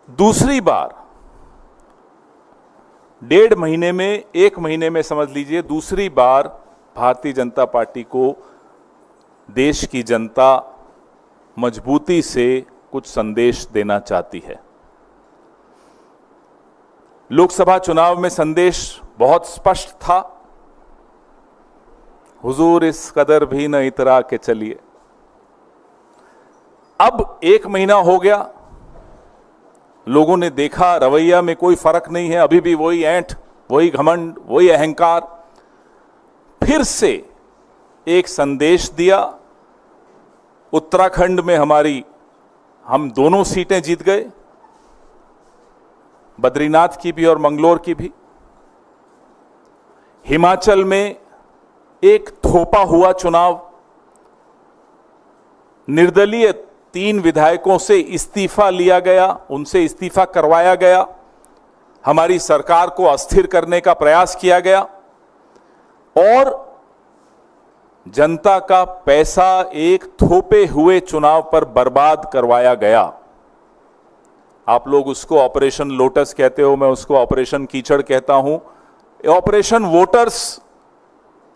दूसरी बार 1.5 महीने में, 1 महीने में समझ लीजिए, दूसरी बार भारतीय जनता पार्टी को देश की जनता मजबूती से कुछ संदेश देना चाहती है। लोकसभा चुनाव में संदेश बहुत स्पष्ट था, हुजूर इस कदर भी न इतरा के चलिए। अब 1 महीना हो गया, लोगों ने देखा रवैया में कोई फर्क नहीं है, अभी भी वही ऐंठ, वही घमंड, वही अहंकार। फिर से एक संदेश दिया। उत्तराखंड में हम दोनों सीटें जीत गए, बद्रीनाथ की भी और मंगलोर की भी। हिमाचल में एक थोपा हुआ चुनाव, निर्दलीय 3 विधायकों से इस्तीफा लिया गया, उनसे इस्तीफा करवाया गया, हमारी सरकार को अस्थिर करने का प्रयास किया गया और जनता का पैसा एक थोपे हुए चुनाव पर बर्बाद करवाया गया। आप लोग उसको ऑपरेशन लोटस कहते हो, मैं उसको ऑपरेशन कीचड़ कहता हूं। ऑपरेशन वोटर्स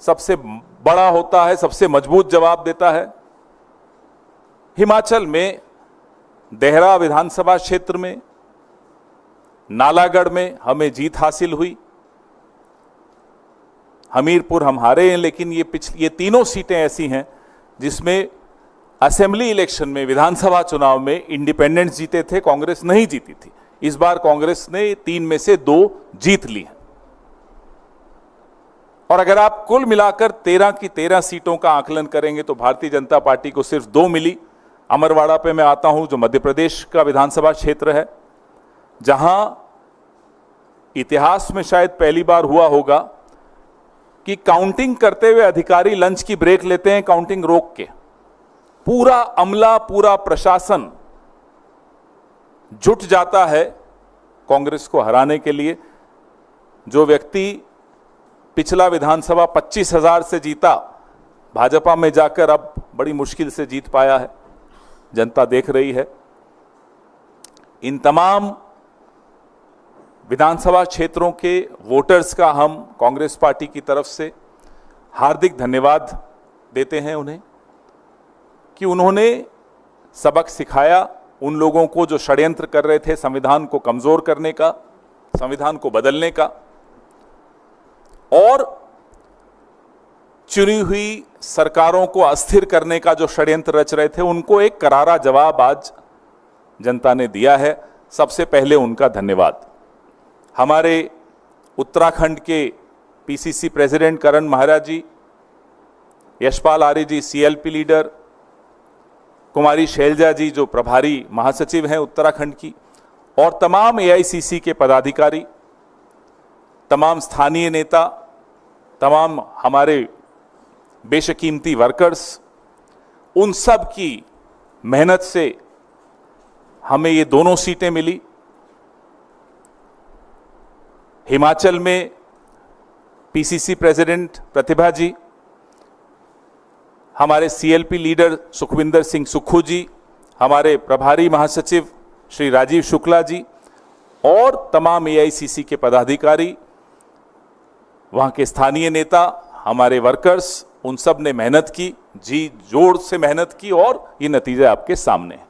सबसे बड़ा होता है, सबसे मजबूत जवाब देता है। हिमाचल में देहरा विधानसभा क्षेत्र में, नालागढ़ में हमें जीत हासिल हुई। हमीरपुर हम हारे हैं, लेकिन ये तीनों सीटें ऐसी हैं जिसमें असेंबली इलेक्शन में, विधानसभा चुनाव में इंडिपेंडेंट्स जीते थे, कांग्रेस नहीं जीती थी। इस बार कांग्रेस ने 3 में से 2 जीत ली हैं। और अगर आप कुल मिलाकर 13 की 13 सीटों का आकलन करेंगे तो भारतीय जनता पार्टी को सिर्फ 2 मिली। अमरवाड़ा पे मैं आता हूं, जो मध्य प्रदेश का विधानसभा क्षेत्र है, जहां इतिहास में शायद पहली बार हुआ होगा कि काउंटिंग करते हुए अधिकारी लंच की ब्रेक लेते हैं, काउंटिंग रोक के। पूरा अमला, पूरा प्रशासन जुट जाता है कांग्रेस को हराने के लिए। जो व्यक्ति पिछला विधानसभा 25,000 से जीता, भाजपा में जाकर अब बड़ी मुश्किल से जीत पाया है, जनता देख रही है। इन तमाम विधानसभा क्षेत्रों के वोटर्स का हम कांग्रेस पार्टी की तरफ से हार्दिक धन्यवाद देते हैं उन्हें कि उन्होंने सबक सिखाया उन लोगों को जो षड्यंत्र कर रहे थे संविधान को कमजोर करने का, संविधान को बदलने का, और चुनी हुई सरकारों को अस्थिर करने का जो षड्यंत्र रच रहे थे, उनको एक करारा जवाब आज जनता ने दिया है। सबसे पहले उनका धन्यवाद। हमारे उत्तराखंड के पीसीसी प्रेसिडेंट करण महाराज जी, यशपाल आर्य जी सीएलपी लीडर, कुमारी शैलजा जी जो प्रभारी महासचिव हैं उत्तराखंड की, और तमाम एआईसीसी के पदाधिकारी, तमाम स्थानीय नेता, तमाम हमारे बेशकीमती वर्कर्स, उन सब की मेहनत से हमें ये दोनों सीटें मिली। हिमाचल में पीसीसी प्रेसिडेंट प्रतिभा जी, हमारे सीएलपी लीडर सुखविंदर सिंह सुक्खू जी, हमारे प्रभारी महासचिव श्री राजीव शुक्ला जी और तमाम एआईसीसी के पदाधिकारी, वहाँ के स्थानीय नेता, हमारे वर्कर्स, उन सब ने मेहनत की, जी जोर से मेहनत की और ये नतीजे आपके सामने हैं।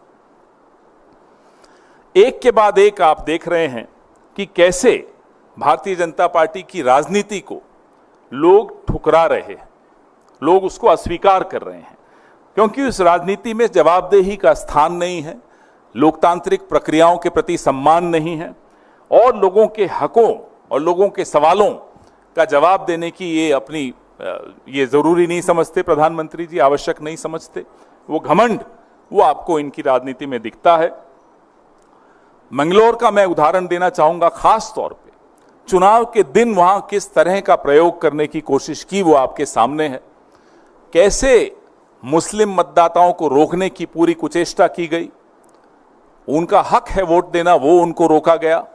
एक के बाद एक आप देख रहे हैं कि कैसे भारतीय जनता पार्टी की राजनीति को लोग ठुकरा रहे हैं, लोग उसको अस्वीकार कर रहे हैं, क्योंकि उस राजनीति में जवाबदेही का स्थान नहीं है, लोकतांत्रिक प्रक्रियाओं के प्रति सम्मान नहीं है और लोगों के हकों और लोगों के सवालों का जवाब देने की ये जरूरी नहीं समझते प्रधानमंत्री जी, आवश्यक नहीं समझते। वो घमंड वो आपको इनकी राजनीति में दिखता है। मंगलोर का मैं उदाहरण देना चाहूंगा, खास तौर पे चुनाव के दिन वहां किस तरह का प्रयोग करने की कोशिश की वो आपके सामने है। कैसे मुस्लिम मतदाताओं को रोकने की पूरी कुचेष्टा की गई, उनका हक है वोट देना, वो उनको रोका गया।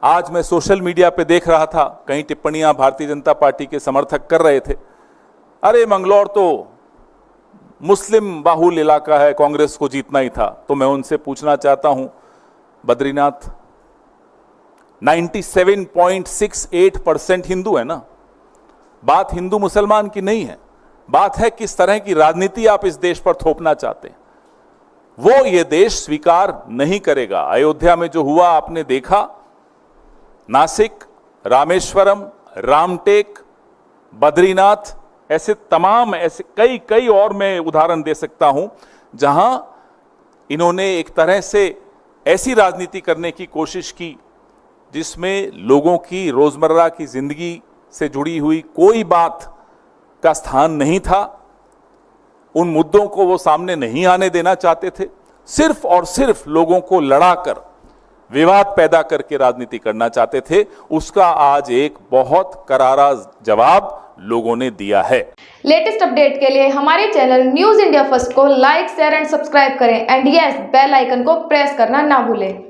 आज मैं सोशल मीडिया पे देख रहा था, कई टिप्पणियां भारतीय जनता पार्टी के समर्थक कर रहे थे, अरे मंगलौर तो मुस्लिम बाहुल इलाका है, कांग्रेस को जीतना ही था। तो मैं उनसे पूछना चाहता हूं, बद्रीनाथ 97.68% हिंदू है ना। बात हिंदू मुसलमान की नहीं है, बात है किस तरह की राजनीति आप इस देश पर थोपना चाहते हैं। वो ये देश स्वीकार नहीं करेगा। अयोध्या में जो हुआ आपने देखा, नासिक, रामेश्वरम, रामटेक, बद्रीनाथ, ऐसे तमाम ऐसे कई और मैं उदाहरण दे सकता हूं जहां इन्होंने एक तरह से ऐसी राजनीति करने की कोशिश की जिसमें लोगों की रोजमर्रा की जिंदगी से जुड़ी हुई कोई बात का स्थान नहीं था। उन मुद्दों को वो सामने नहीं आने देना चाहते थे, सिर्फ और सिर्फ लोगों को लड़ाकर, विवाद पैदा करके राजनीति करना चाहते थे। उसका आज एक बहुत करारा जवाब लोगों ने दिया है। लेटेस्ट अपडेट के लिए हमारे चैनल न्यूज इंडिया फर्स्ट को लाइक, शेयर एंड सब्सक्राइब करें एंड यस, बेल आइकन को प्रेस करना ना भूलें।